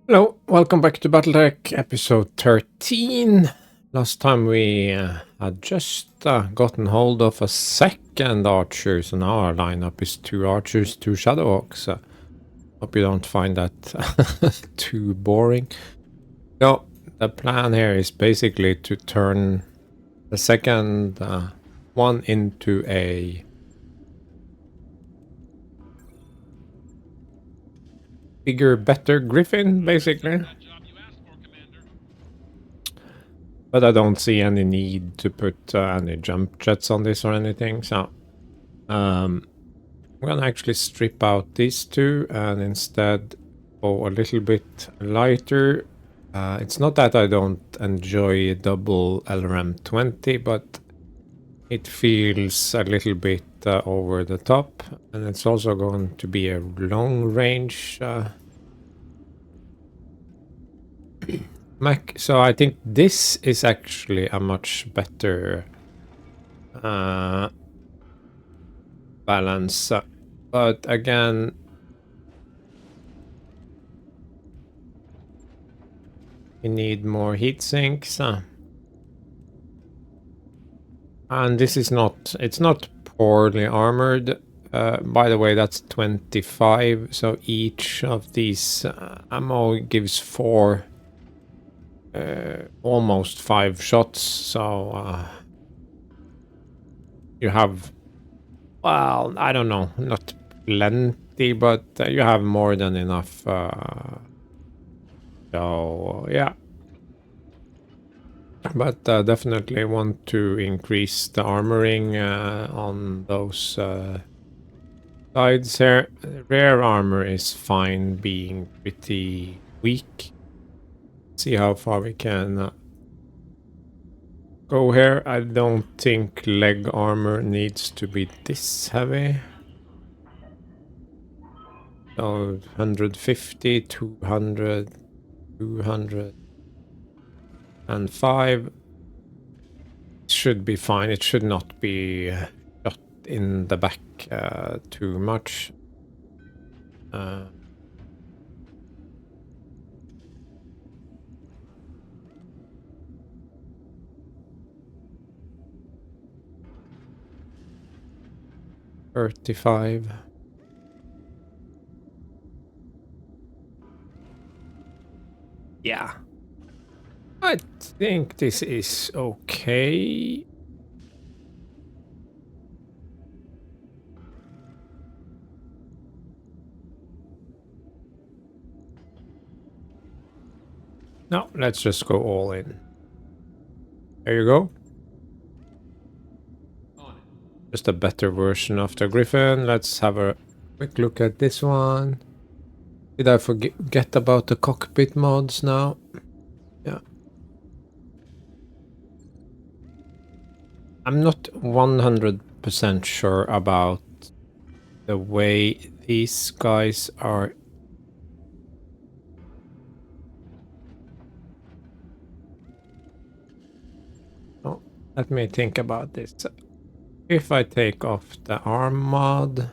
Hello, welcome back to BattleTech episode 13. Last time we had just gotten hold of a second archer, so now our lineup is 2 archers, 2 shadowhawks. Hope you don't find that too boring. So, the plan here is basically to turn the second one into a bigger, better griffin, basically. But I don't see any need to put any jump jets on this or anything, so I'm gonna actually strip out these two and instead go a little bit lighter. It's not that I don't enjoy double LRM-20, but it feels a little bit over the top, and it's also going to be a long range mech. So I think this is actually a much better balance. But again, we need more heat sinks. And this is not, it's not poorly armored. By the way, that's 25. So each of these ammo gives 4, almost 5 shots. So you have, well, I don't know, not plenty, but you have more than enough. So yeah. But definitely want to increase the armoring on those sides here. Rare armor is fine being pretty weak. See how far we can go here. I don't think leg armor needs to be this heavy. So 150, 200, 200. And 5 should be fine. It should not be shot in the back too much. Uh, $35. Yeah. I think this is okay. No, let's just go all in. There you go. Just a better version of the Griffin. Let's have a quick look at this one. Did I forget about the cockpit mods now? Yeah. I'm not 100% sure about the way these guys are. Oh, let me think about this. If I take off the arm mod,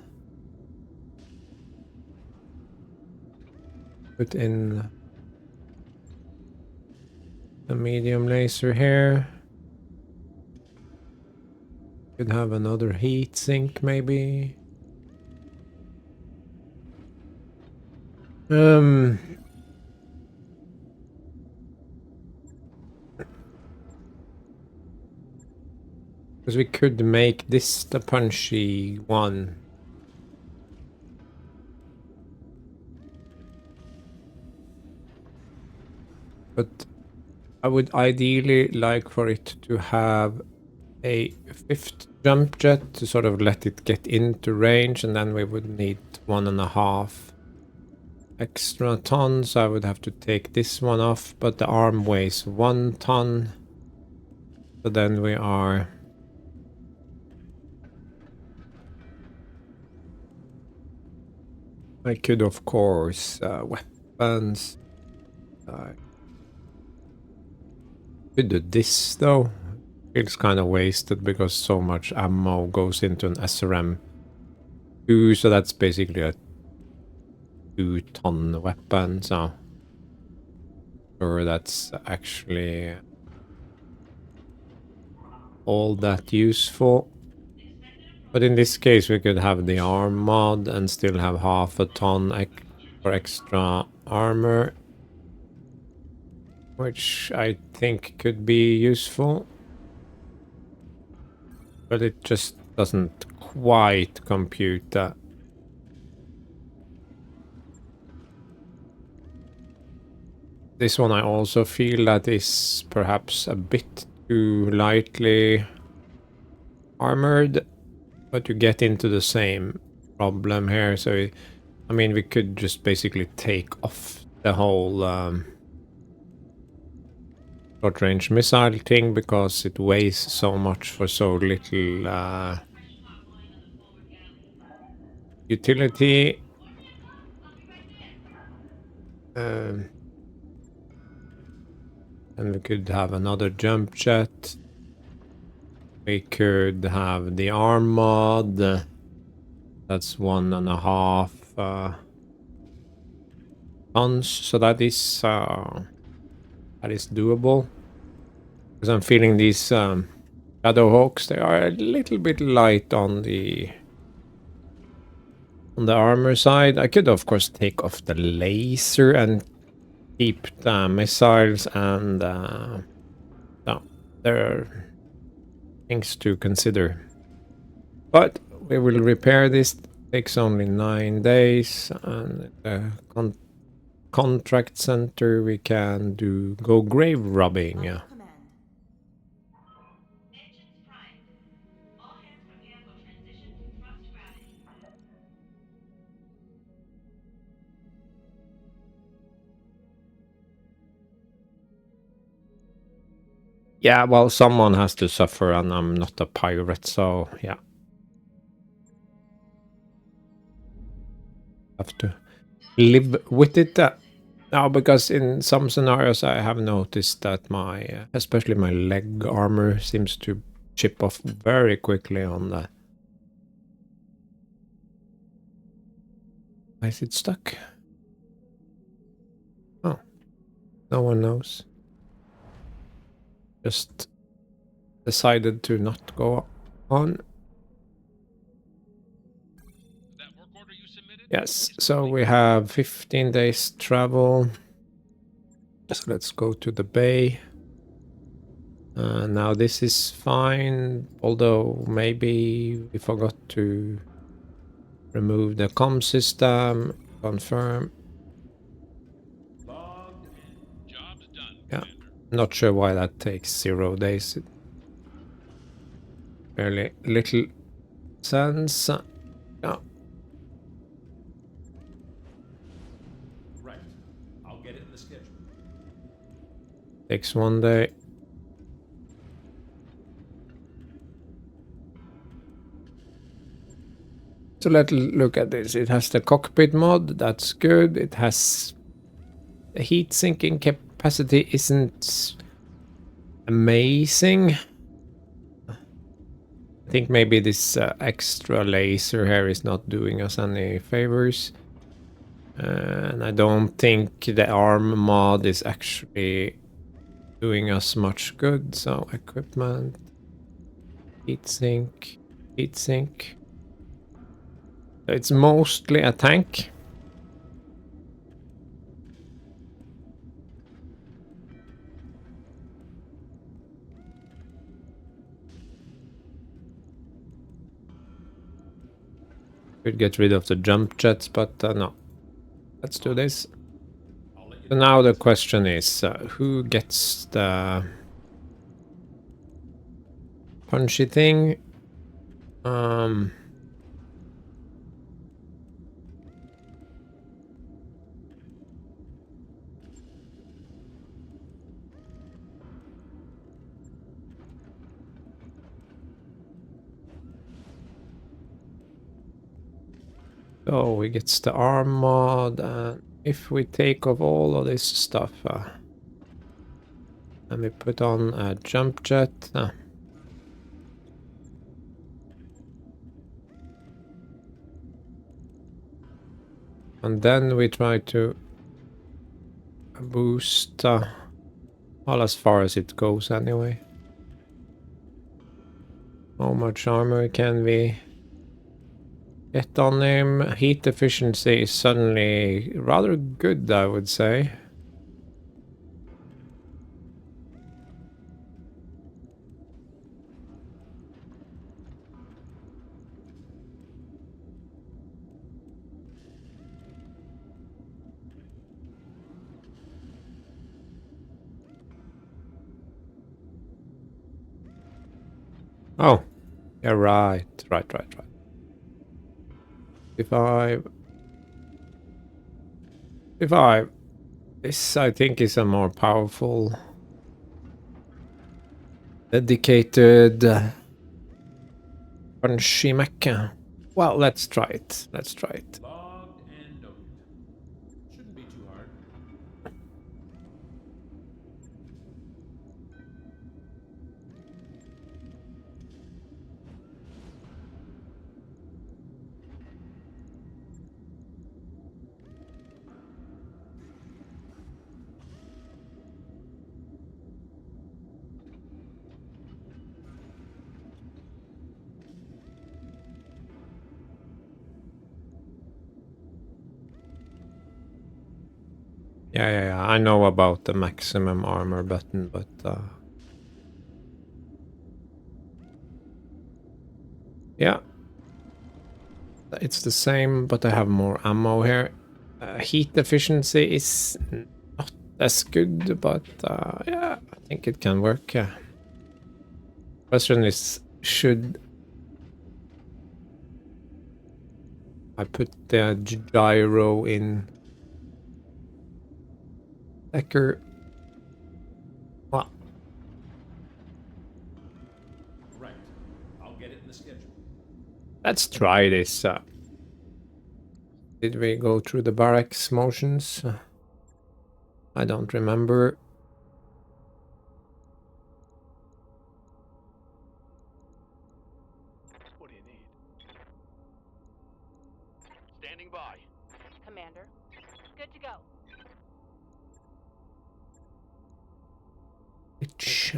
put in the medium laser here. Could have another heat sink maybe. Because we could make this the punchy one. But I would ideally like for it to have a 5th jump jet to sort of let it get into range, and then we would need 1.5 extra tons. I would have to take this one off, but the arm weighs 1 ton. So then we are... I could, of course, weapons. Could do this, though. Feels kind of wasted because so much ammo goes into an SRM-2, so that's basically a 2-ton weapon, so... sure that's actually all that useful. But in this case, we could have the arm mod and still have half a ton for extra armor, which I think could be useful. But it just doesn't quite compute that. This one I also feel that is perhaps a bit too lightly armored, but you get into the same problem here. So, I mean, we could just basically take off the whole short-range missile thing because it weighs so much for so little utility. And we could have another jump jet. We could have the arm mod. That's 1.5 tons. So that is doable. Because I'm feeling these Shadow Hawks, they are a little bit light on the armor side. I could of course take off the laser and keep the missiles, and no, there are things to consider. But we will repair this. Takes only 9 days, and the contract center we can go grave robbing. Yeah. Yeah, well, someone has to suffer, and I'm not a pirate, so yeah. Have to live with it. Now, because in some scenarios I have noticed that my, especially my leg armor seems to chip off very quickly on the... Why is it stuck? Oh, no one knows. Just decided to not go on. Yes, so we have 15 days travel. So let's go to the bay. Now this is fine, although maybe we forgot to remove the comm system. Confirm. Yeah, not sure why that takes 0 days. Fairly little sense. Yeah. Right. I'll get it in the schedule. Takes 1 day. So let's look at this. It has the cockpit mod. That's good. It has the heat sinking capacity isn't amazing. I think maybe this extra laser here is not doing us any favors. And I don't think the arm mod is actually doing us much good. So equipment, heatsink, heatsink. So it's mostly a tank. Could get rid of the jump jets, but no. Let's do this. So now the question is, who gets the punchy thing? So he gets the arm mod, and if we take off all of this stuff, and we put on a jump jet, and then we try to a boost. Well, as far as it goes anyway. How much armor can we get on him? Heat efficiency is suddenly rather good, I would say. Oh, yeah, right. Right. 55. 55. This, I think, is a more powerful, dedicated punchy mecha. Well, let's try it. Let's try it. Logged and noted. Shouldn't be too hard. Yeah. I know about the maximum armor button, but yeah, it's the same, but I have more ammo here. Heat efficiency is not as good, but yeah, I think it can work. Yeah. Question is, should I put the gyro in Decker? Well, Right. I'll get it in the schedule. let's try this. Did we go through the barracks motions? I don't remember. What do you need? Standing by. Commander. Good to go. Which,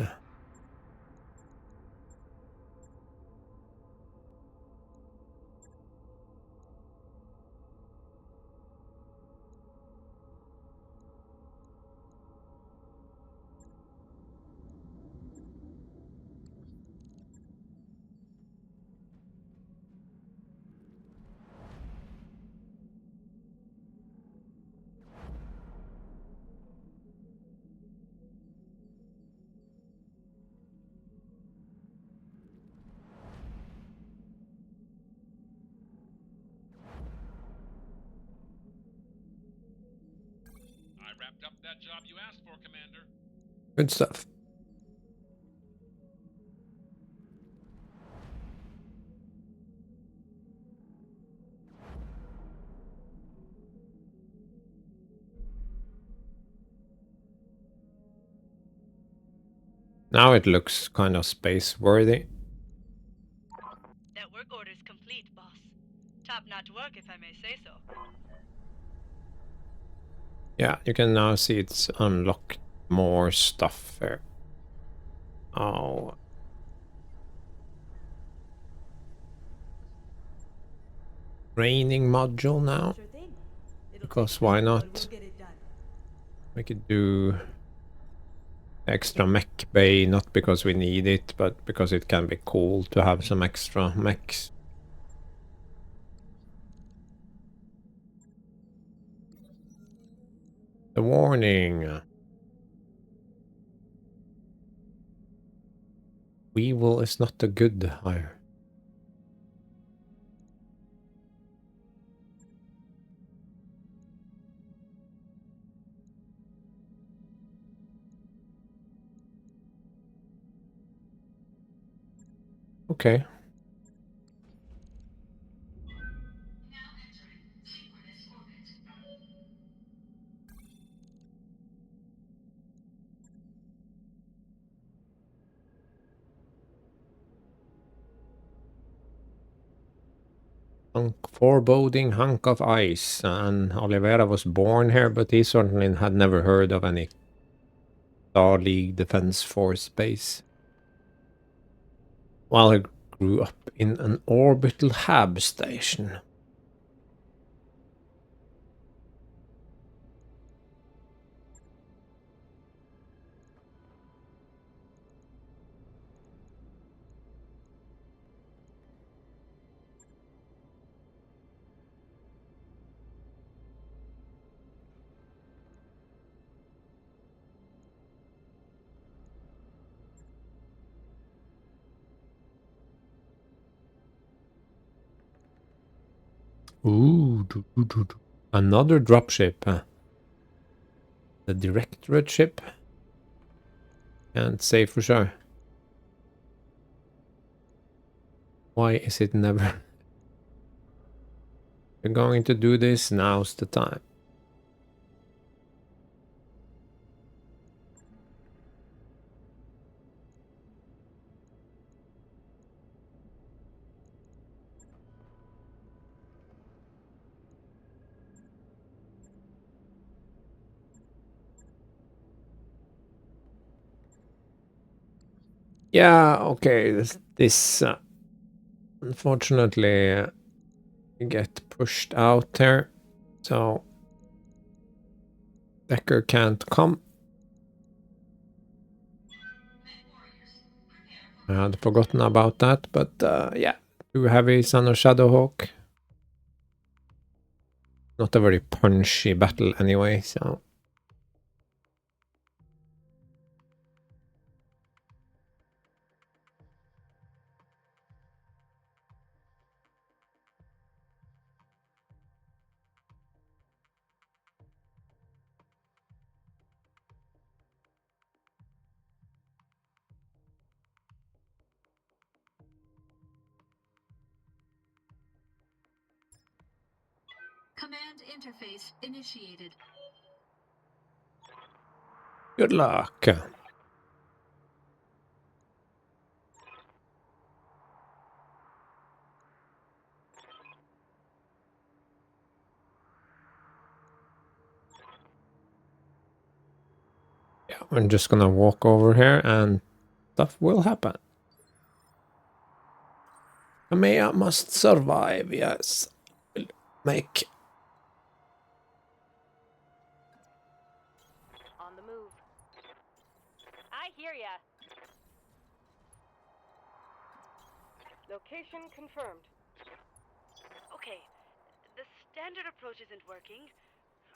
I wrapped up that job you asked for, Commander. good stuff. Now it looks kind of space-worthy. That work order's complete, boss. Top-notch work, if I may say so. Yeah, you can now see it's unlocked more stuff here. Oh. Training module now. Sure thing. It'll Because take why time, but not? we'll get it done. We could do extra mech bay, not because we need it, but because it can be cool to have some extra mechs. The warning. Weevil is not a good hire. Okay. Foreboding hunk of ice. And Oliveira was born here, but he certainly had never heard of any Star League Defense Force base. While he grew up in an orbital hab station. Ooh, another dropship. The Directorate ship. Can't say for sure. Why is it never? We're going to do this. Now's the time. Yeah, okay. This unfortunately get pushed out there, so Decker can't come. I had forgotten about that, but yeah, too heavy Son of Shadowhawk. Not a very punchy battle anyway, so. Command interface initiated. Good luck. Yeah, I'm just gonna walk over here and stuff will happen. Kamea must survive, yes. Make. On the move. I hear ya. Location confirmed. Okay, the standard approach isn't working.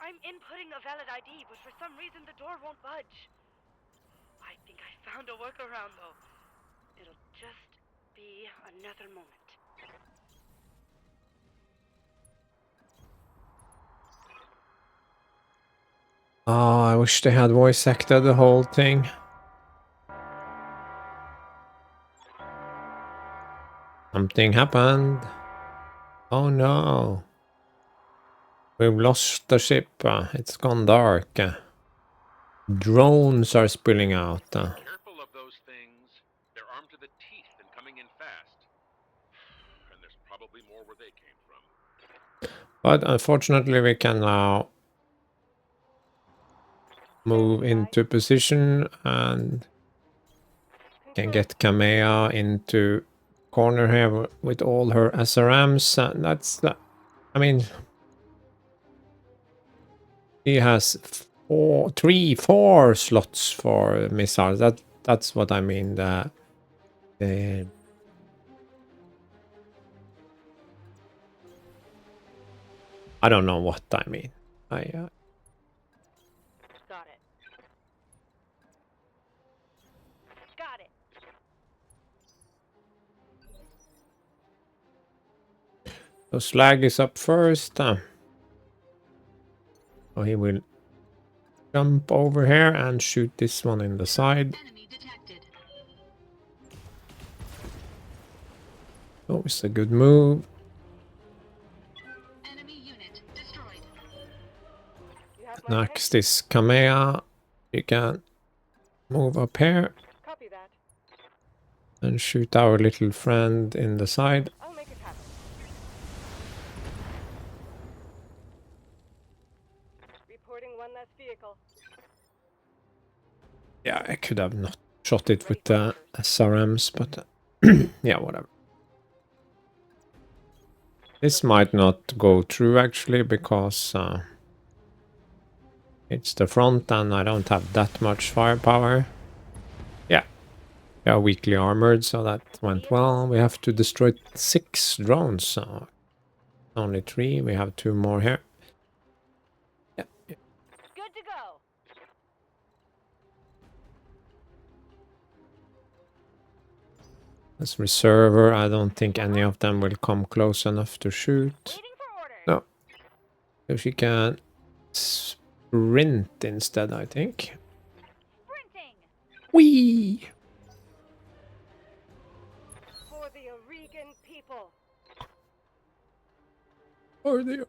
I'm inputting a valid ID, but for some reason the door won't budge. I think I found a workaround, though. It'll just be another moment. Oh, I wish they had voice acted the whole thing. Something happened. Oh no. We've lost the ship. It's gone dark. Drones are spilling out. Careful of those things. They're armed to the teeth and coming in fast. And there's probably more where they came from. But unfortunately we can now move into position and can get Kamea into corner here with all her SRMs. That's I mean, he has four slots for missiles. That's what I mean. I don't know what I mean. Got it. Got it. So Slag is up first. So he will jump over here and shoot this one in the side. Enemy detected. Oh, it's a good move. Enemy unit destroyed. You have my Next is Kamea. You can move up here Copy that. and shoot our little friend in the side. I'll make it happen. Yeah, I could have not shot it with the SRMs, but yeah, whatever. This might not go through actually because it's the front and I don't have that much firepower. Yeah, we are weakly armored, so that went well. We have to destroy 6 drones, so only 3. We have 2 more here. Yeah. Good to go. As reserver, I don't think any of them will come close enough to shoot. Waiting for orders. No. So she can sprint instead, I think. Sprinting. Whee! For the Aurigan people. Or the...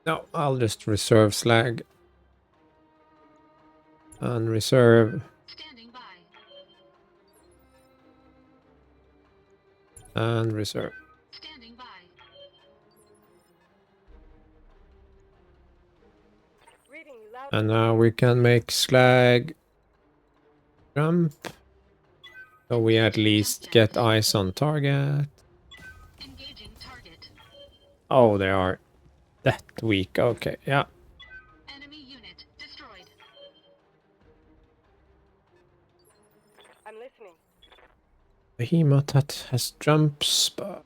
No, I'll just reserve slag. And reserve. Standing by. And reserve. Standing by. Reading you loud And now we can make slag jump. So we at least get eyes on target. Engaging target. Oh, they are that weak. Okay, yeah. Enemy unit destroyed. I'm listening. Behemoth that has jumps, but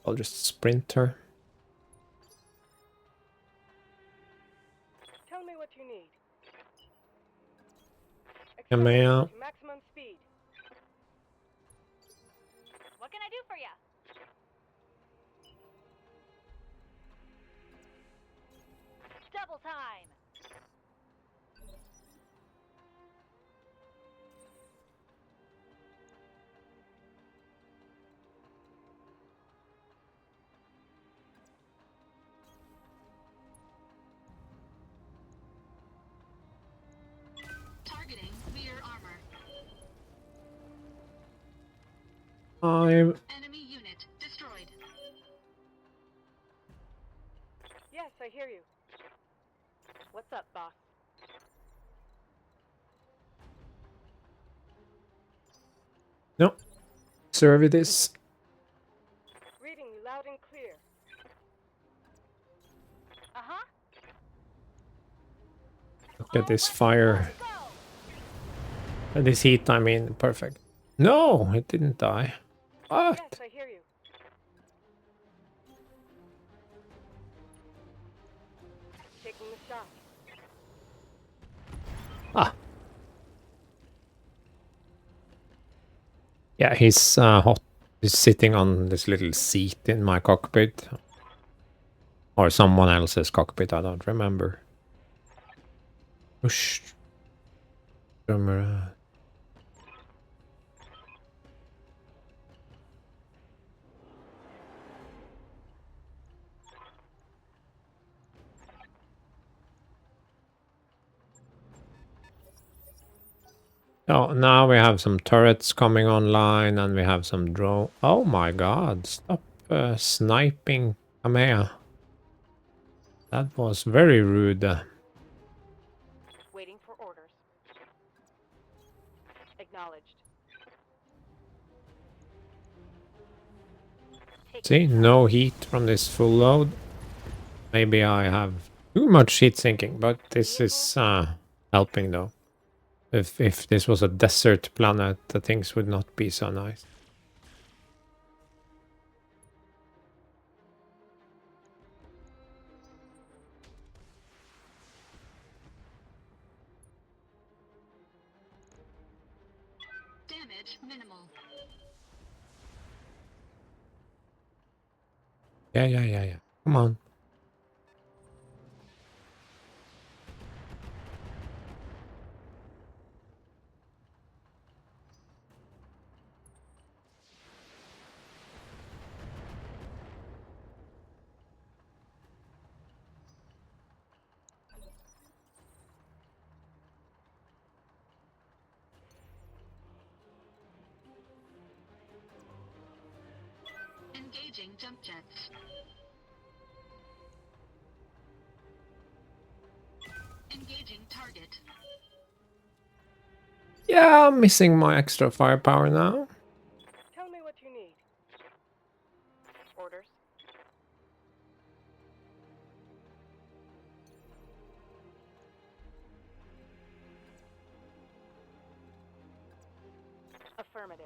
I'll just sprint her. Tell me what you need. Kamea. Accelerate to maximum speed. What can I do for you? Double time. Targeting rear armor. I'm... Enemy unit destroyed. Yes, I hear you. What's up, boss? No. Serve this. Reading you loud and clear. Uh-huh. Look at this fire. Go. And this heat, I mean, perfect. No, it didn't die. What? Yes, I hear you. Taking the shot. Ah. Yeah, he's hot. He's sitting on this little seat in my cockpit. Or someone else's cockpit, I don't remember. Whoosh. Camera. Oh, now we have some turrets coming online and we have some drone. Oh my god, stop sniping Kamea. That was very rude. Waiting for orders. Acknowledged. See, no heat from this full load. Maybe I have too much heat sinking, but this is helping though. If this was a desert planet, the things would not be so nice. Damage minimal. Yeah. Come on. Engaging jump jets. Yeah, I'm missing my extra firepower now. Tell me what you need. Orders. Affirmative.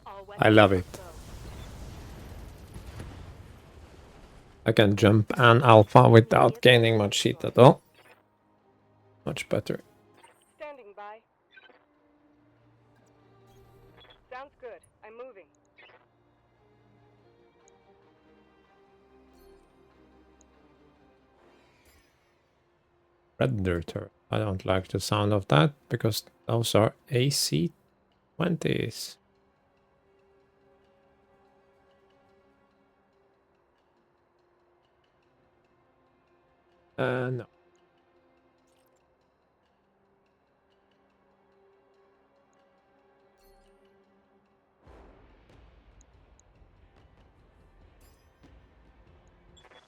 All I love weapons it. go. I can jump an alpha without gaining much heat at all. Much better. Standing by. Sounds good. I'm moving. Predator. I don't like the sound of that because those are AC-20s. No.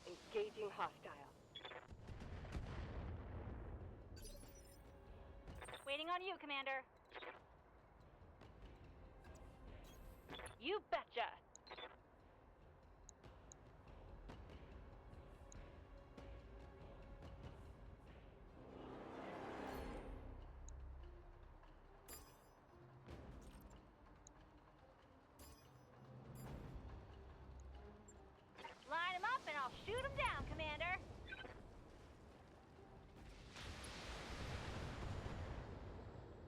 Engaging hostile. Waiting on you, Commander. You betcha. Line them up and I'll shoot them down, Commander.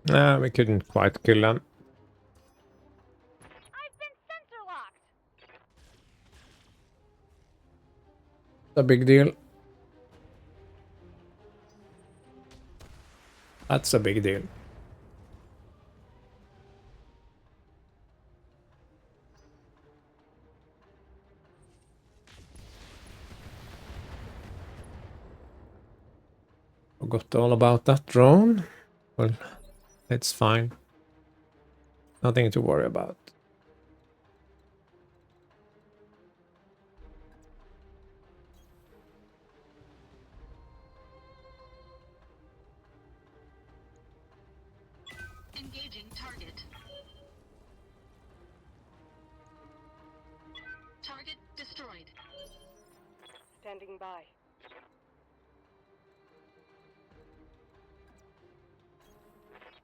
Nah, we couldn't quite kill them. I've been sensor locked. It's a big deal. That's a big deal. Forgot all about that drone. Well, it's fine. Nothing to worry about. Engaging target. Target destroyed. Standing by.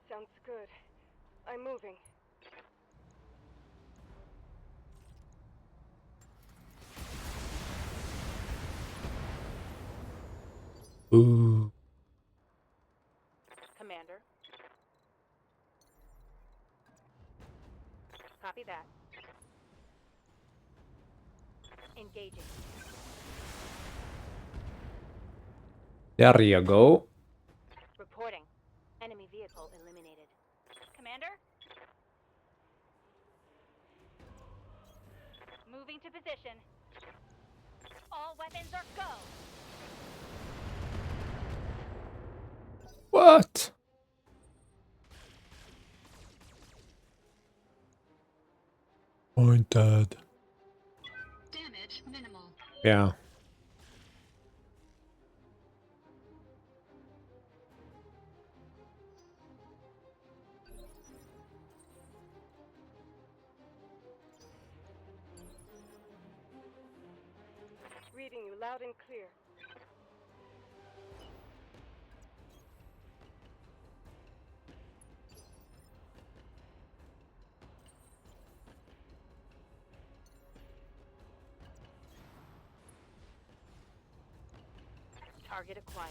Sounds good. I'm moving. Ooh. Commander. Copy that. Engaging. There you go. Reporting. Enemy vehicle eliminated. Commander? Moving to position. All weapons are go. What? Pointed. Damage minimal. Yeah. Reading you loud and clear. Target acquired.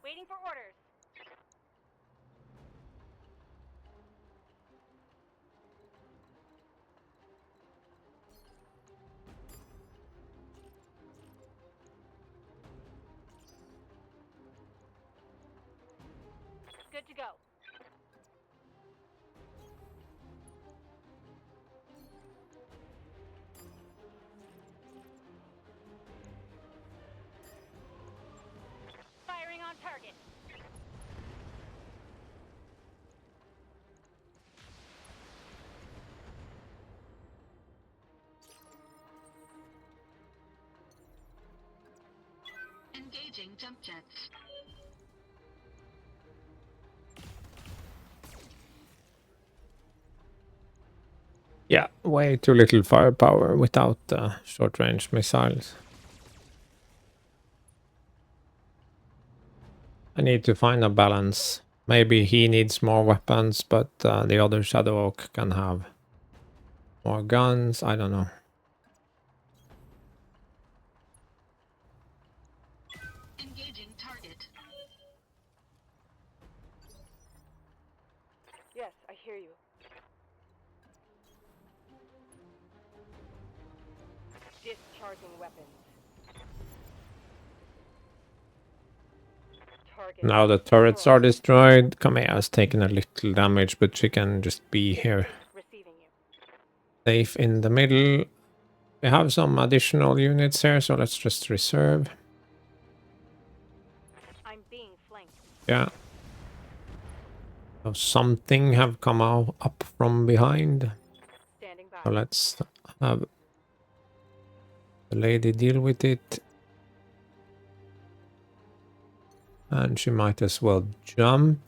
Waiting for orders. Good to go. Firing on target. Engaging jump jets. Yeah, way too little firepower without short-range missiles. I need to find a balance. Maybe he needs more weapons, but the other Shadow Oak can have more guns. I don't know. Engaging target. Yes, I hear you. Discharging weapons. Target. Now the turrets are destroyed. Kamea has taken a little damage, but she can just be here. Receiving you. Safe in the middle. We have some additional units here, so let's just reserve. I'm being flanked. Yeah. So something have come out up from behind. Standing by. So let's have the lady deal with it. And she might as well jump,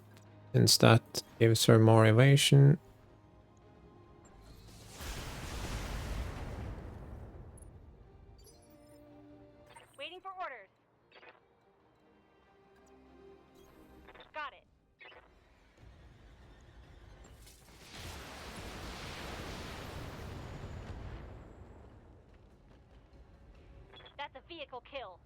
since that gives her more evasion. Waiting for orders. Got it. That's a vehicle kill.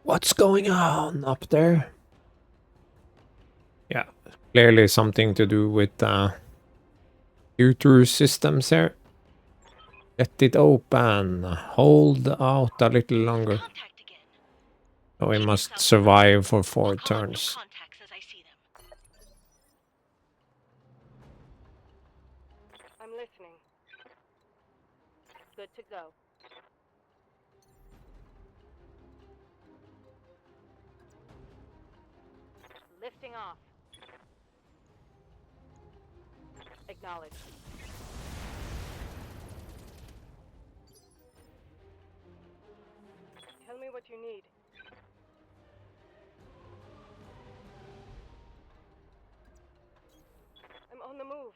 What's going on up there? Yeah, clearly something to do with Artru systems here. Get it open. Hold out a little longer. Contact again. So we must survive for 4 I'll call out new turns. contacts as I see them. I'm listening. Good to go. Lifting off. Acknowledged. Tell me what you need. I'm on the move.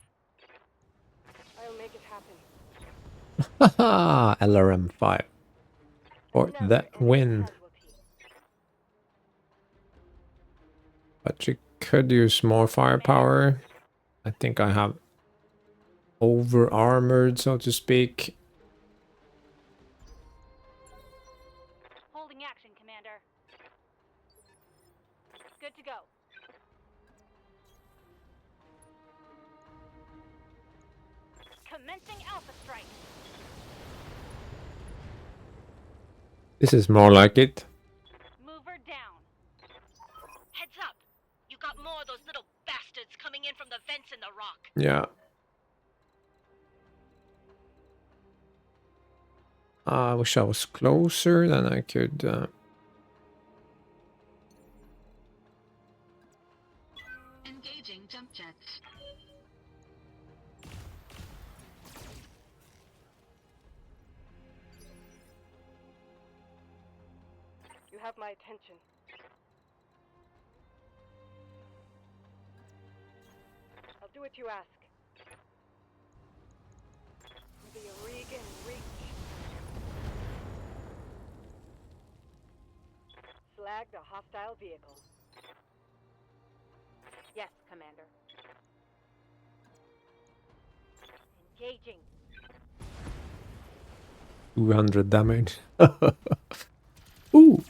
I'll make it happen. Haha, LRM5. For Another the enemy win. casualty. But she could use more firepower. I think I have over-armored, so to speak. Holding action, Commander. Good to go. Commencing Alpha Strike. This is more like it. Mover down. Heads up. You got more of those little bastards coming in from the vents in the rock. Yeah. I wish I was closer, then I could... Engaging jump jets. You have my attention. I'll do what you ask. For the Aurigan Reach. Flagged a hostile vehicle. Yes, Commander. Engaging. 200 damage. Ooh.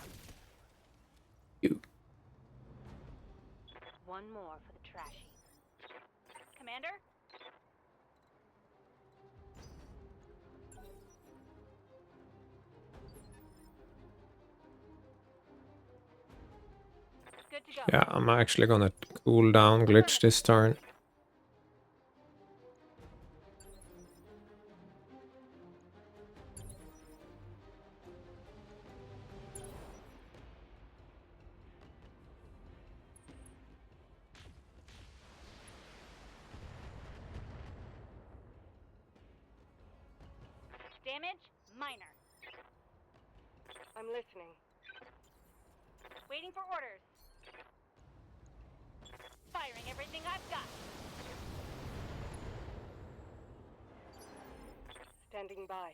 You. One more for the trashy. Commander? Good to go. Yeah, I'm actually gonna cool down glitch this turn. Damage? Minor. I'm listening. Waiting for orders. Firing everything I've got. Standing by.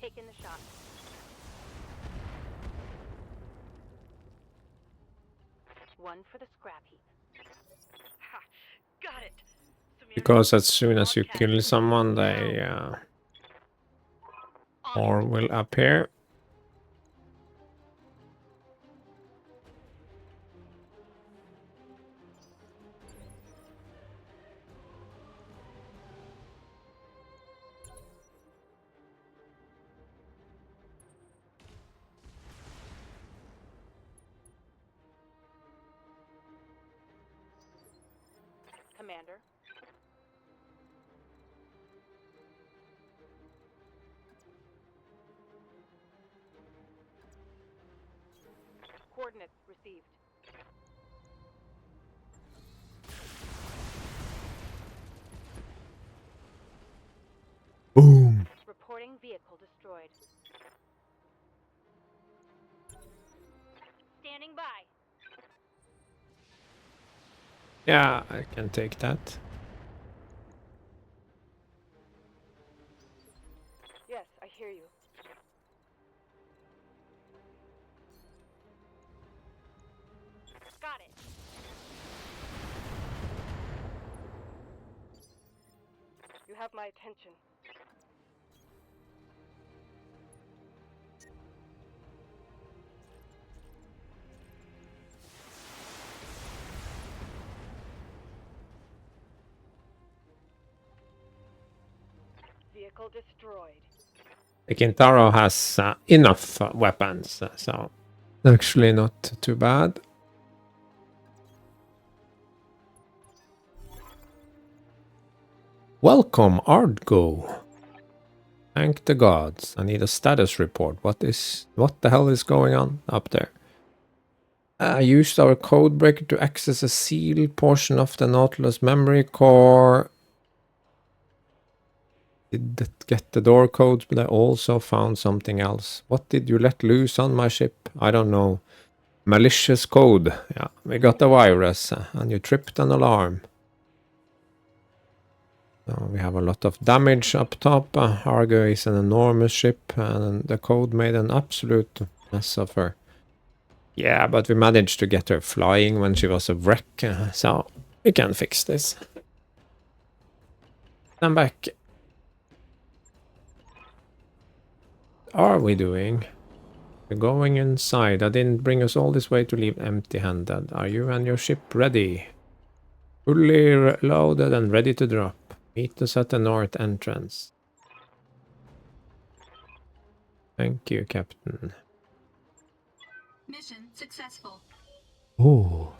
Taking the shot. One for the scrap heap. Ha! Got it. Because as soon as you kill someone, they more will appear. Commander. Coordinates received. Boom. Reporting vehicle destroyed. Standing by. Yeah, I can take that. Yes, I hear you. Got it. You have my attention. Vehicle destroyed. The Kintaro has enough weapons, so actually not too bad. Welcome, Artru. Thank the gods. I need a status report. What the hell is going on up there? I used our code breaker to access a sealed portion of the Nautilus memory core. Did that get the door codes, but I also found something else. What did you let loose on my ship? I don't know. Malicious code. Yeah, we got a virus and you tripped an alarm. So we have a lot of damage up top. Argo is an enormous ship and the code made an absolute mess of her. Yeah, but we managed to get her flying when she was a wreck, so we can fix this. Stand back. What are we doing? We're going inside. I didn't bring us all this way to leave empty-handed. Are you and your ship ready? Fully loaded and ready to drop. Meet us at the north entrance. Thank you, Captain. Mission successful. Oh.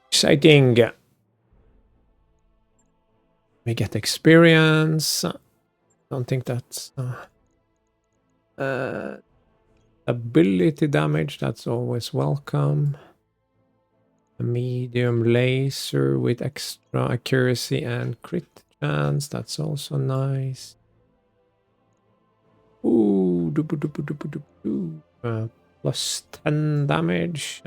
Exciting. We get experience. Don't think that's ability damage. That's always welcome. A medium laser with extra accuracy and crit chance. That's also nice. Ooh, plus 10 damage.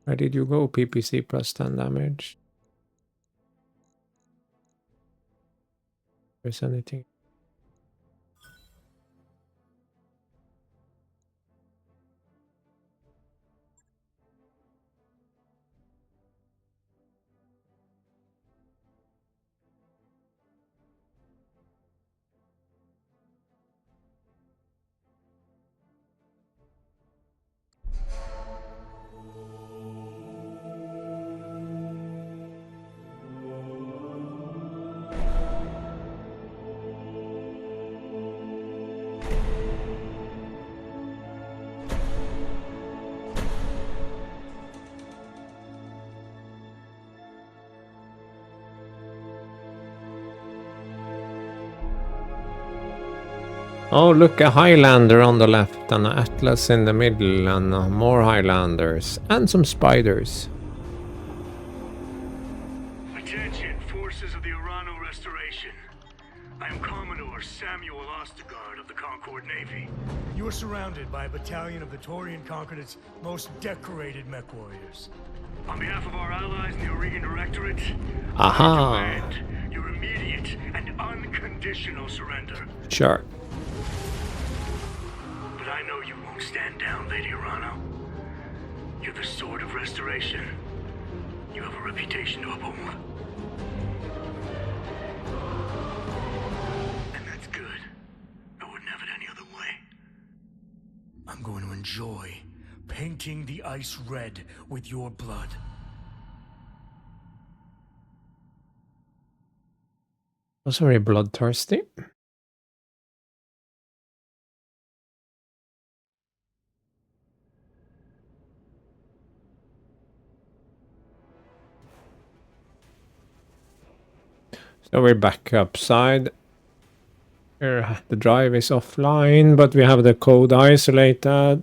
Where did you go, PPC plus 10 damage? If there's anything. Oh, look, a Highlander on the left and an Atlas in the middle and more Highlanders and some spiders. Attention, forces of the Urano Restoration. I am Commodore Samuel Ostergaard of the Concord Navy. You are surrounded by a battalion of the Taurian Concordate's most decorated mech warriors. On behalf of our allies in the Aurigan Directorate, Aha. I demand your immediate and unconditional surrender. Sure. But I know you won't stand down, Lady Urano. You're the Sword of Restoration. You have a reputation to uphold. And that's good. I wouldn't have it any other way. I'm going to enjoy painting the ice red with your blood. Was very bloodthirsty. So we're back upside. Here, the drive is offline, but we have the code isolated.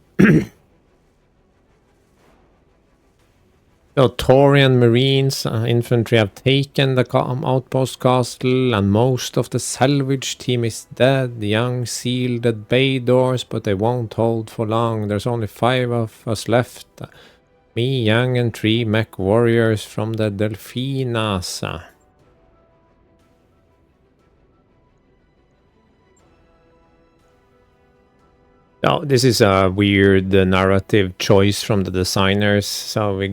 So Taurian Marines, infantry have taken the outpost castle, and most of the salvage team is dead. The young sealed the bay doors, but they won't hold for long. There's only 5 of us left. Me, young, and 3 mech warriors from the Delfinas. Now, this is a weird narrative choice from the designers, so we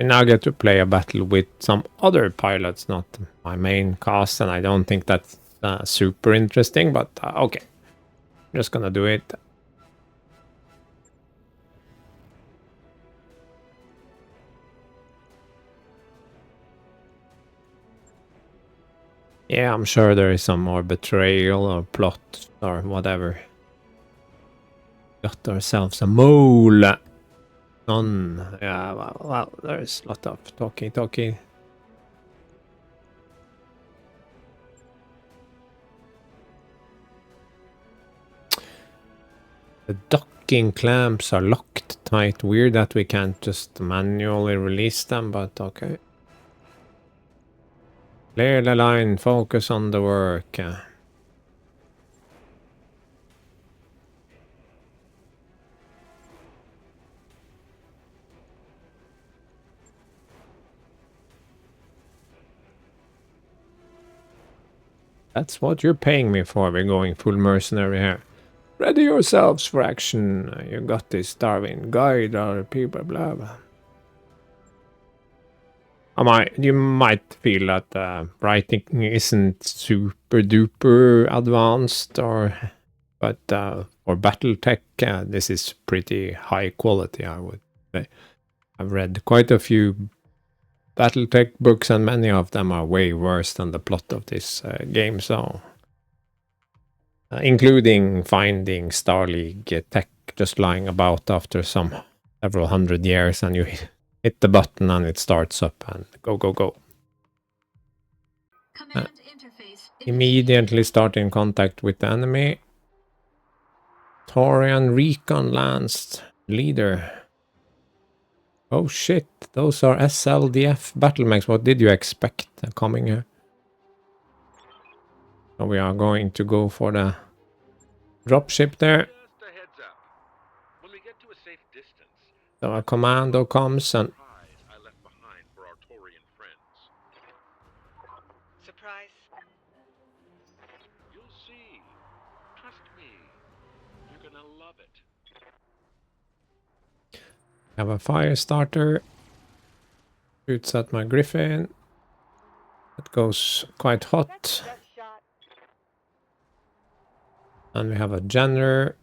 now get to play a battle with some other pilots, not my main cast, and I don't think that's super interesting, but okay. I'm just gonna do it. Yeah, I'm sure there is some more betrayal or plot or whatever. Got ourselves a mole. None. Yeah, well, there's a lot of talking. The docking clamps are locked tight. Weird that we can't just manually release them, but okay. Clear the line, focus on the work. That's what you're paying me for. We're going full mercenary here. Ready yourselves for action. You got this, Darwin. Guide our people, blah blah. You might feel that writing isn't super duper advanced, but for BattleTech, this is pretty high quality, I would say. I've read quite a few BattleTech books, and many of them are way worse than the plot of this game. So, including finding Star League tech just lying about after several hundred years, and you hit the button and it starts up and go. Command interface Immediately start in contact with the enemy. Taurian Recon Lanced leader. Oh shit, those are SLDF battle mechs. What did you expect coming here? So we are going to go for the dropship there. Just a heads up. When we get to a safe distance, So a commando comes and prize I left behind for our Taurian friends. Surprise. You'll see. Trust me. You're gonna love it. have a fire starter. Shoots at my griffin. It goes quite hot. Best shot. And we have a Jenner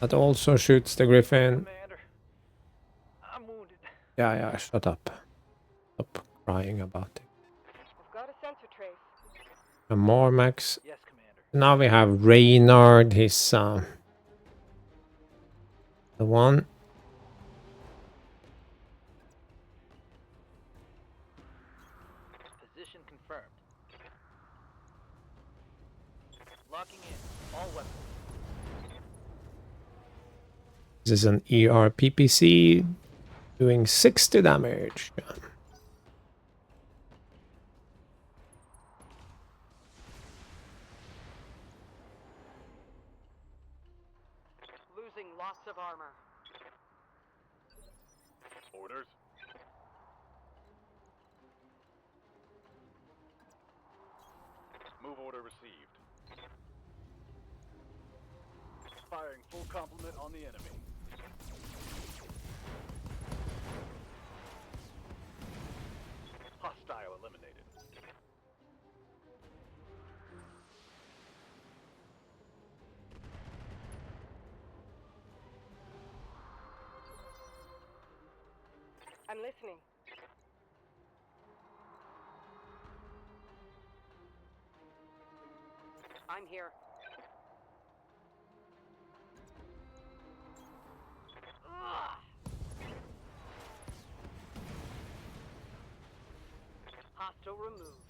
that also shoots the griffin. Commander. I'm wounded. Yeah, shut up. Stop crying about it. We've got a sensor trace. And more mechs. Yes, Commander. Now we have Reynard, his the one. Position confirmed. Locking in. All weapons. This is an ERPPC doing 60 damage. Losing lots of armor. Orders? Move order received. Firing full complement on the enemy. Hostile eliminated. I'm listening. I'm here. Ugh. Hostile removed.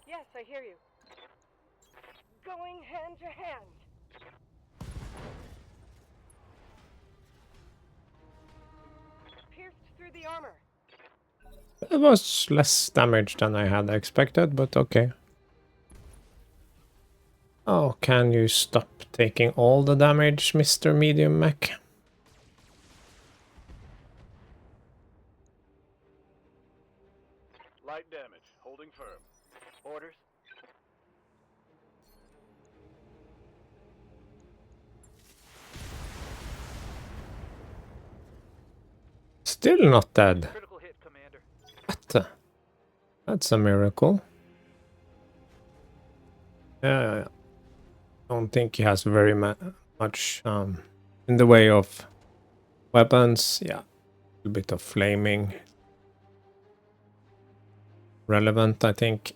Yes, I hear you. Going hand to hand. Pierced through the armor. It was less damage than I had expected, but okay. Oh, can you stop taking all the damage, Mr. Medium Mech? Light damage. Holding firm. Orders? Still not dead. Critical hit, Commander. What? That's a miracle. Yeah. Don't think he has very much in the way of weapons. Yeah, a little bit of flaming. Relevant, I think.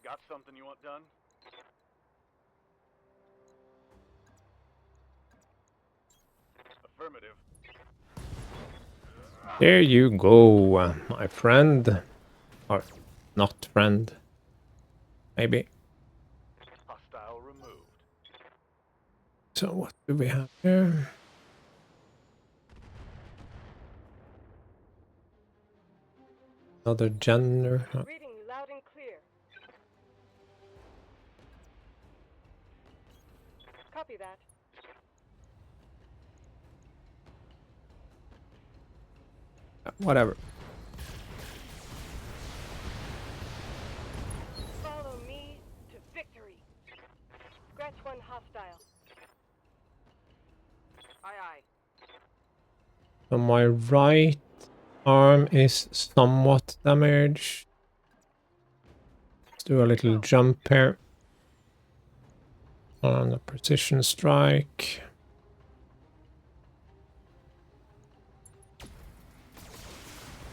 Got something you want done? Affirmative. There you go, my friend. Or not friend. Maybe. Hostile removed. So what do we have here? Another Jenner. Reading you loud and clear. Copy that. Whatever. Follow me to victory. Scratch one hostile. Aye, aye. So my right arm is somewhat damaged. Let's do a little jump here. On a precision strike.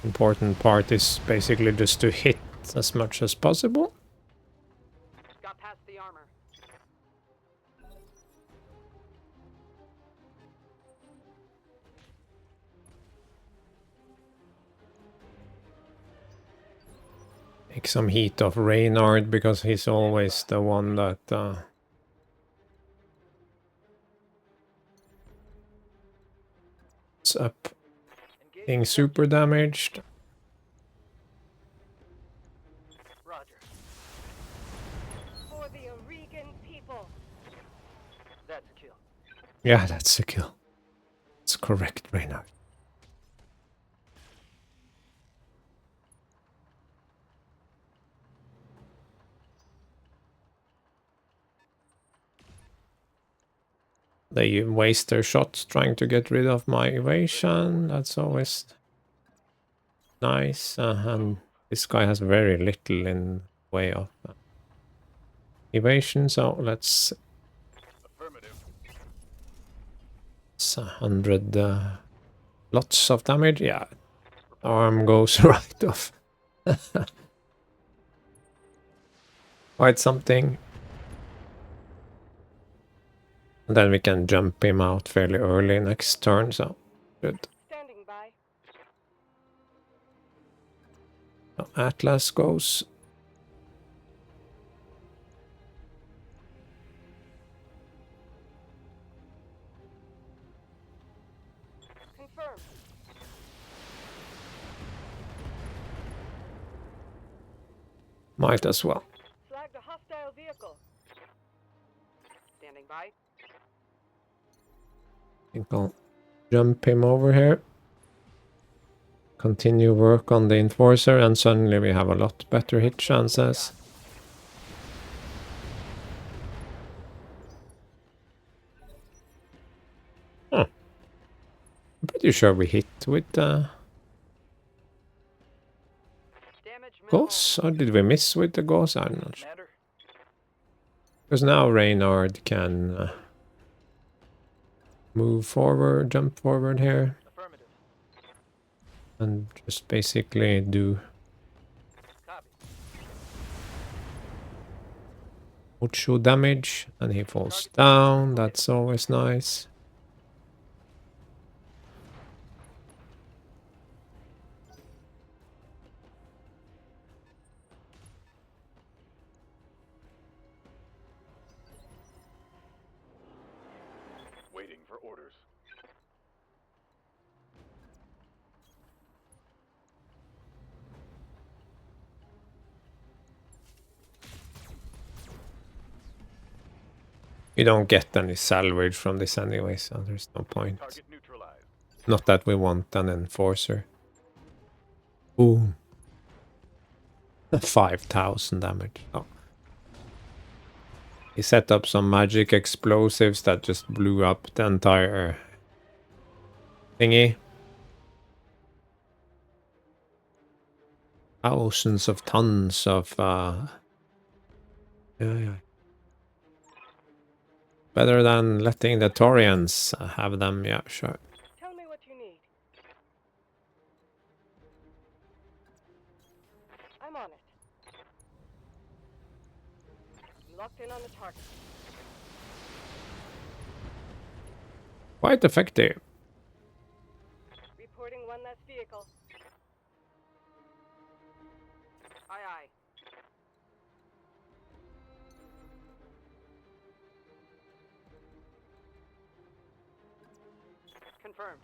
Important part is basically just to hit as much as possible. Got past the armor. Take some heat off Reynard because he's always the one that is up being super damaged. Roger. For the Aurigan people. That's a kill. Yeah, that's a kill. That's correct, Reynard. They waste their shots trying to get rid of my evasion. That's always nice. And this guy has very little in way of evasion. So let's. Affirmative. It's 100 lots of damage. Yeah, arm goes right off. Quite something. And then we can jump him out fairly early next turn, so good. Standing by. So Atlas goes. Confirmed. Might as well. Flagged a hostile vehicle. Standing by. I think I'll jump him over here. Continue work on the Enforcer, and suddenly we have a lot better hit chances. Huh. I'm pretty sure we hit with the Damage minimal. Gauss, or did we miss with the Gauss? I'm not sure. Because now Reynard can move forward, jump forward here. Affirmative. And just basically do Copy. mucho damage. And he falls down, that's always nice. Waiting for orders. We don't get any salvage from this anyway, so there's no point. Target neutralized. Not that we want an Enforcer. Boom. 5,000 damage. Oh. He set up some magic explosives that just blew up the entire thingy. Thousands of tons of yeah. Better than letting the Taurians have them, yeah, sure. Tell me what you need. I'm on it. I'm locked in on the target. Quite effective. Reporting one less vehicle. Aye, aye. Confirmed.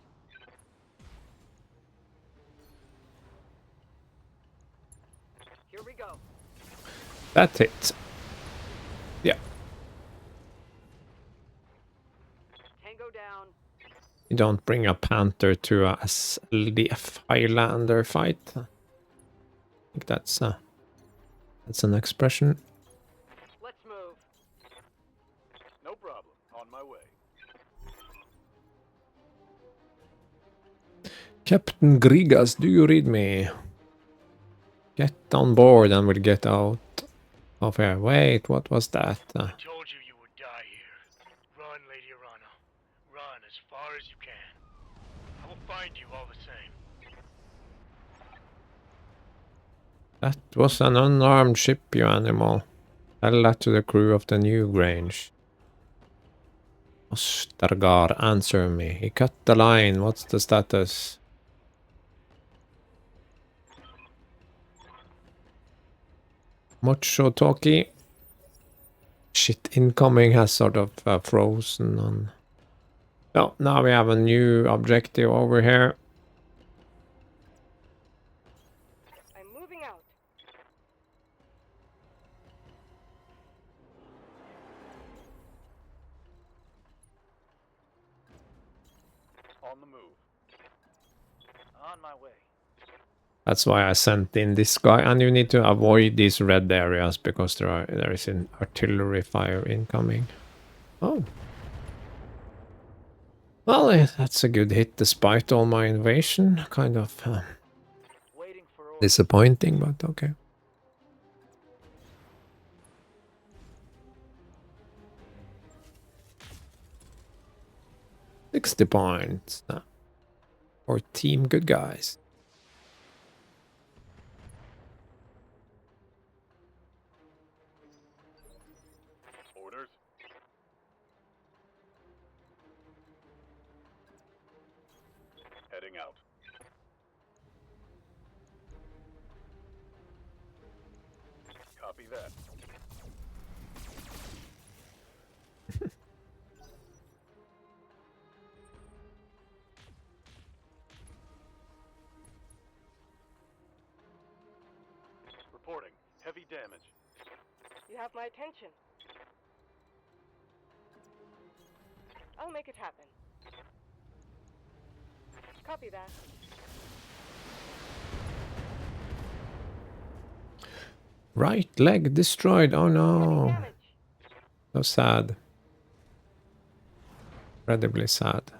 Here we go. That hit. Yeah. Tango down. You don't bring a Panther to a SLDF Highlander fight. I think that's an expression. Let's move. No problem. On my way. Captain Grigas, do you read me? Get on board and we'll get out of here. Wait, what was that? I told you you would die here. Run, Lady Arano. Run as far as you can. I will find you all the same. That was an unarmed ship, you animal. Tell that to the crew of the new Grange. Ostergar, answer me. He cut the line. What's the status? Mucho talky. Shit, incoming has sort of frozen on. Well, now we have a new objective over here. I'm moving out. On the move. On my way. That's why I sent in this guy, and you need to avoid these red areas because there is an artillery fire incoming. Oh. Well, that's a good hit despite all my invasion. Kind of Waiting for orders. disappointing, but okay. $60 points for Team Good Guys. Orders. out. Copy that. Reporting. Heavy damage. You have my attention. I'll make it happen. Copy that. Right leg destroyed. Oh Heavy no. damage. So sad. Incredibly sad.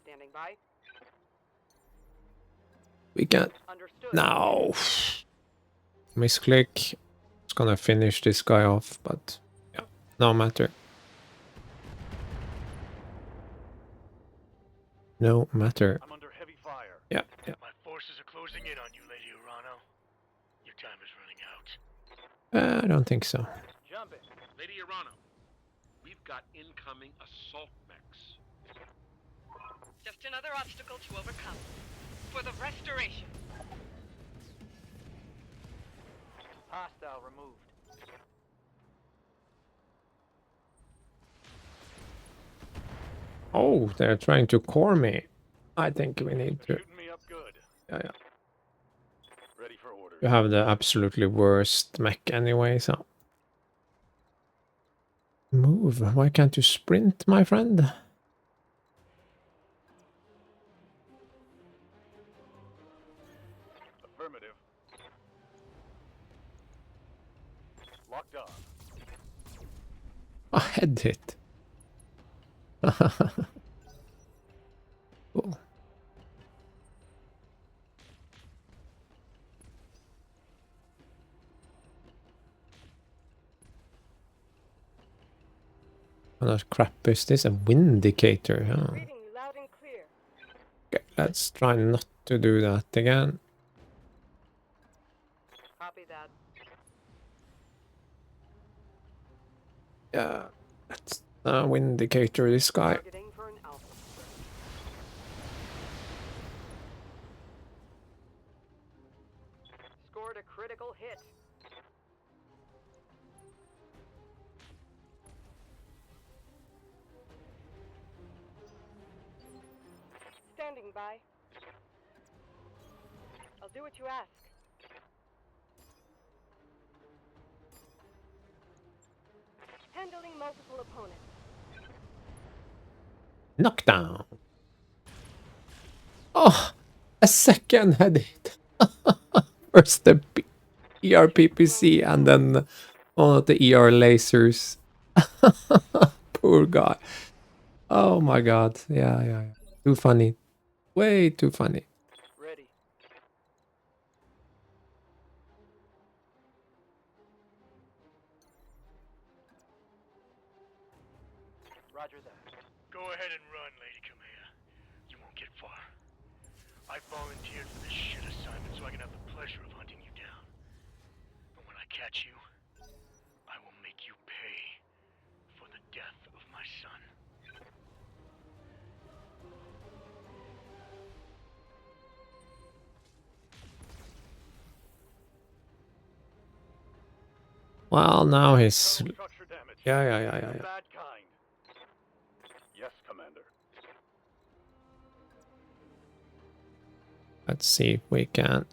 Standing by. We can't. Understood. No. Misclick. It's gonna finish this guy off, but yeah, no matter. No matter. I'm under heavy fire. Yeah, yeah. My forces are closing in on you, Lady Urano. Your time is running out. I don't think so. Jump it. Lady Urano, we've got incoming assault mechs. Just another obstacle to overcome. For the restoration. Hostile removed. Oh, they're trying to core me. I think we need to. Shooting me up good. Yeah. Ready for orders. You have the absolutely worst mech anyway, so. Move. Why can't you sprint, my friend? Affirmative. Locked on. A head hit. Cool. What crap is this? A windicator? Huh? Reading you loud and clear. Okay, let's try not to do that again. Copy that. Yeah, let's windicator this guy. Targeting for an alpha. Scored a critical hit. Standing by. I'll do what you ask. Handling multiple opponents. Knockdown. Oh, a second head hit. First the ERPPC and then one of the ER lasers. Poor guy. Oh my god. Yeah. Too funny. Way too funny. Ready. Roger that. Go ahead and run, Lady Kamea. You won't get far. I volunteered for this shit assignment so I can have the pleasure of hunting you down. But when I catch you, I will make you pay for the death of my son. Well, now he's... Structure damage. Yeah. Bad kind. Yes, Commander. Let's see if we can...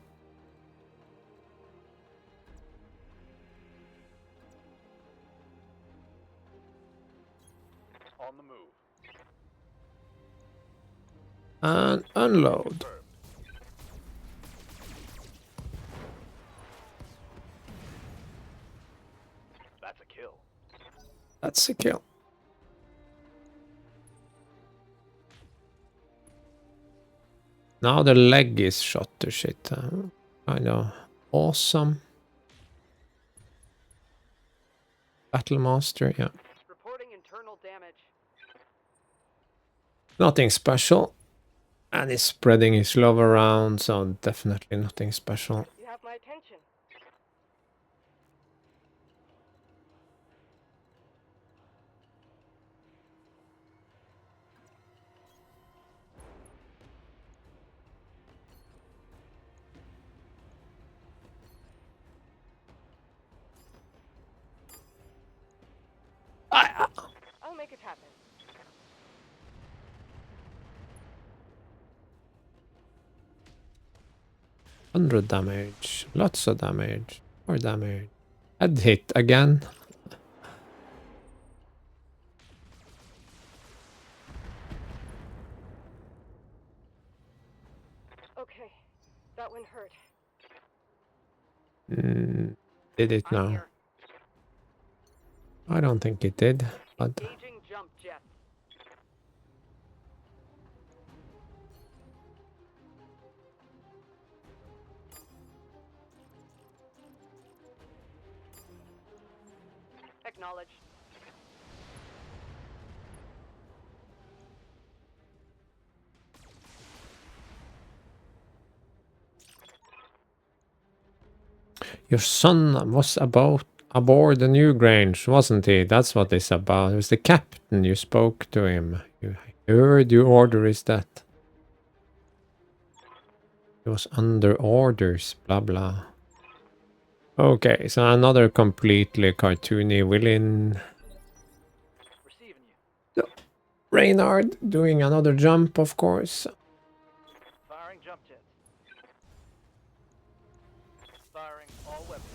On the move. And unload. Confirmed. That's a kill. That's a kill. Now the leg is shot to shit. Kind of awesome. Battlemaster, yeah. Reporting internal damage. Nothing special. And he's spreading his love around, so definitely nothing special. You have my attention. I'll make it happen. Hundred damage, lots of damage, more damage. Head hit again. Okay, that one hurt. Did it I'm now? here. I don't think it did, but Engaging jump jets. Acknowledged. your son was aboard the new Grange, wasn't he? That's what it's about. It was the captain. You spoke to him. You heard your order is that. He was under orders, blah blah. Okay, so another completely cartoony villain. Receiving you. Reynard doing another jump, of course. Firing jump jets. Firing all weapons.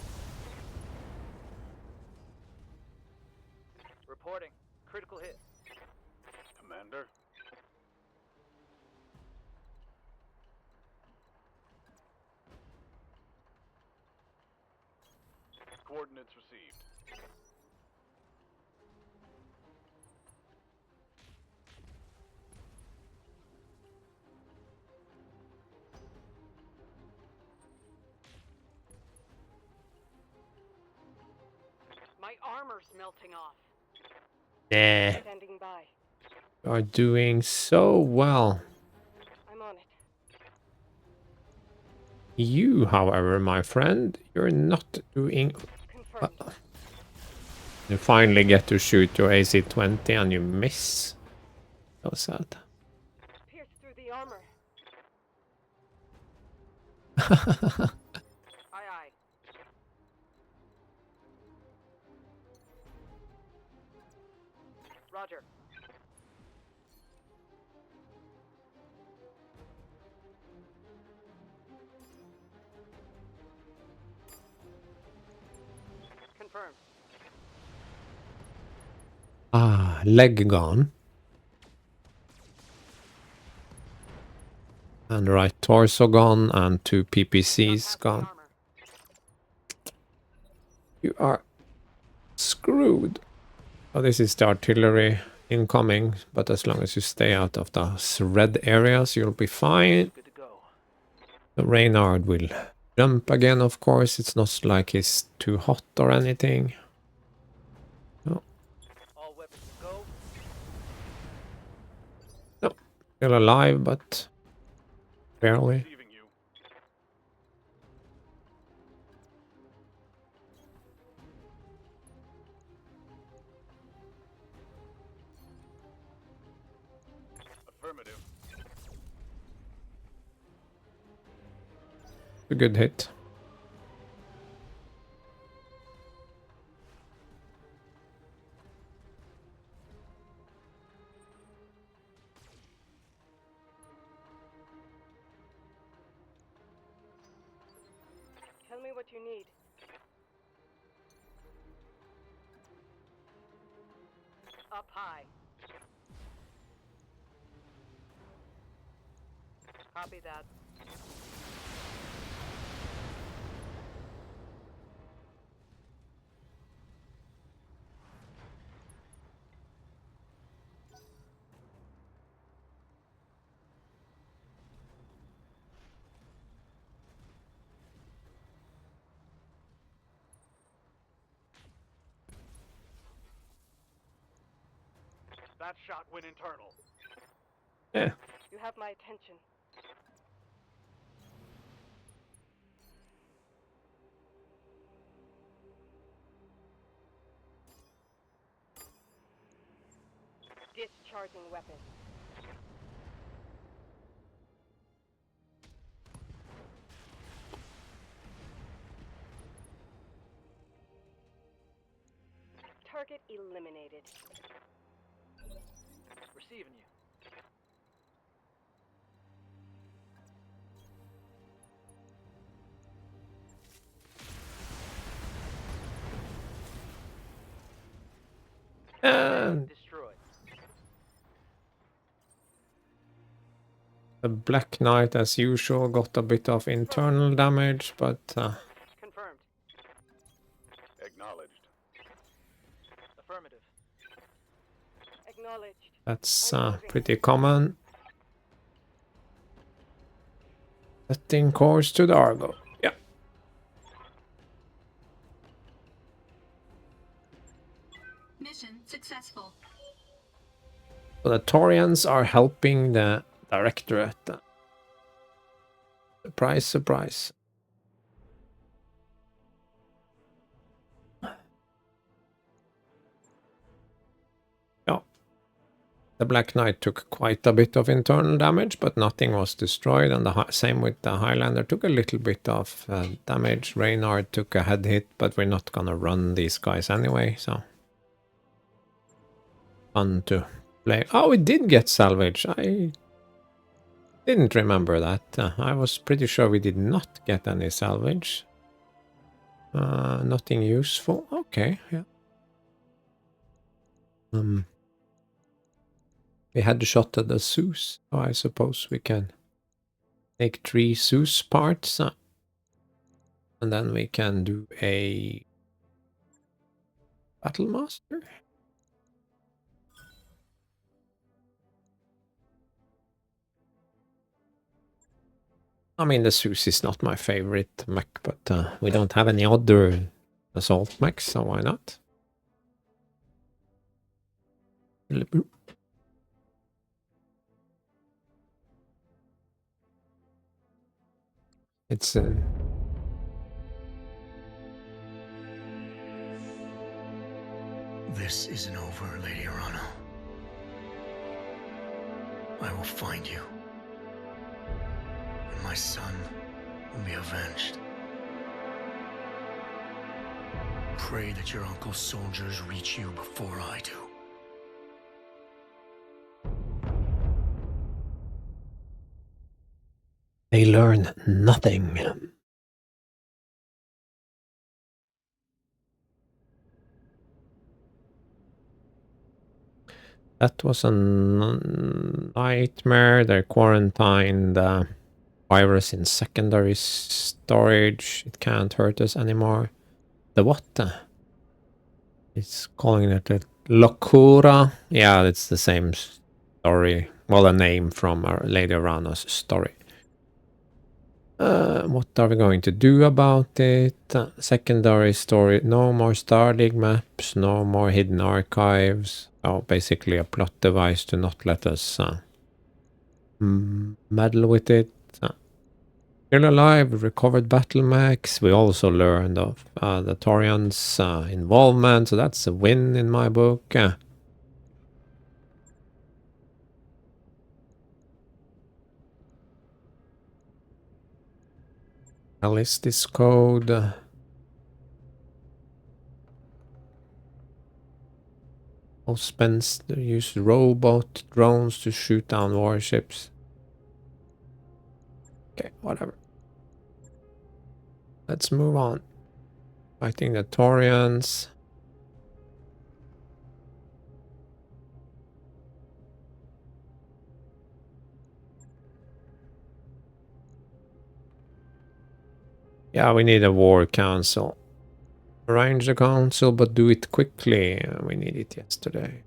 Reporting. Critical hit. Commander? Coordinates received. My armor's melting off. Yeah. Standing by. You are doing so well. I'm on it. You, however, my friend, you're not doing... Confirmed. You finally get to shoot your AC-20 and you miss. So sad. Pierce through the armor. Aye, aye. Roger. Confirmed. Leg gone. And right torso gone and 2 PPCs gone. Armor. You are screwed. Oh, this is the artillery incoming, but as long as you stay out of those red areas, you'll be fine. Good to go. The Reynard will jump again, of course. It's not like he's too hot or anything. No, All weapons go. no, still alive, but barely. Receiving you. Affirmative. A good hit. Tell me what you need. Up high. Copy that. That shot went internal. Yeah. You have my attention. Discharging weapon. target eliminated. Receiving you. And Destroyed. the Black Knight, as usual, got a bit of internal damage, but Confirmed. Acknowledged. Affirmative. Acknowledged. that's pretty common. Setting course to the Argo. Yeah. Mission successful. So the Taurians are helping the Directorate. Surprise, surprise. Yeah. The Black Knight took quite a bit of internal damage, but nothing was destroyed. And the same with the Highlander, took a little bit of damage. Reynard took a head hit, but we're not gonna run these guys anyway, so fun to play. Oh, we did get salvage. I didn't remember that. I was pretty sure we did not get any salvage. Nothing useful. Okay, yeah. We had the shot at the Zeus, so I suppose we can take 3 Zeus parts. And then we can do a Battle Master. I mean, the Zeus is not my favorite mech, but we don't have any other assault mechs, so why not? It's This isn't over, Lady Arano. I will find you. And my son will be avenged. Pray that your uncle's soldiers reach you before I do. they learn nothing. That was a nightmare. They quarantined the virus in secondary storage. It can't hurt us anymore. The what? It's calling it a Locura. Yeah, it's the same story. Well, a name from Lady Arano's story. What are we going to do about it? Secondary story. No more Stardig maps. No more hidden archives. Oh, basically a plot device to not let us meddle with it. Still alive, recovered battle mechs. We also learned of the Taurians' involvement, so that's a win in my book. How is this code? Spends use robot drones to shoot down warships. Okay, whatever. Let's move on. Fighting the Taurians. Yeah, we need a war council. Arrange the council, but do it quickly. We need it yesterday.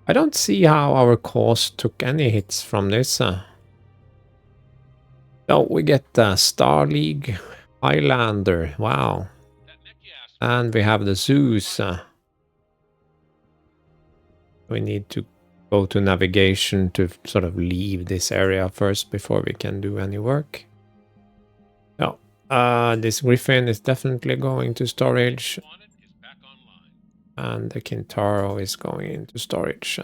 I don't see how our cause took any hits from this. Oh, we get the Star League Highlander. Wow. And we have the Zeus. We need to go to navigation to sort of leave this area first before we can do any work. No, this Griffin is definitely going to storage. And the Kintaro is going into storage.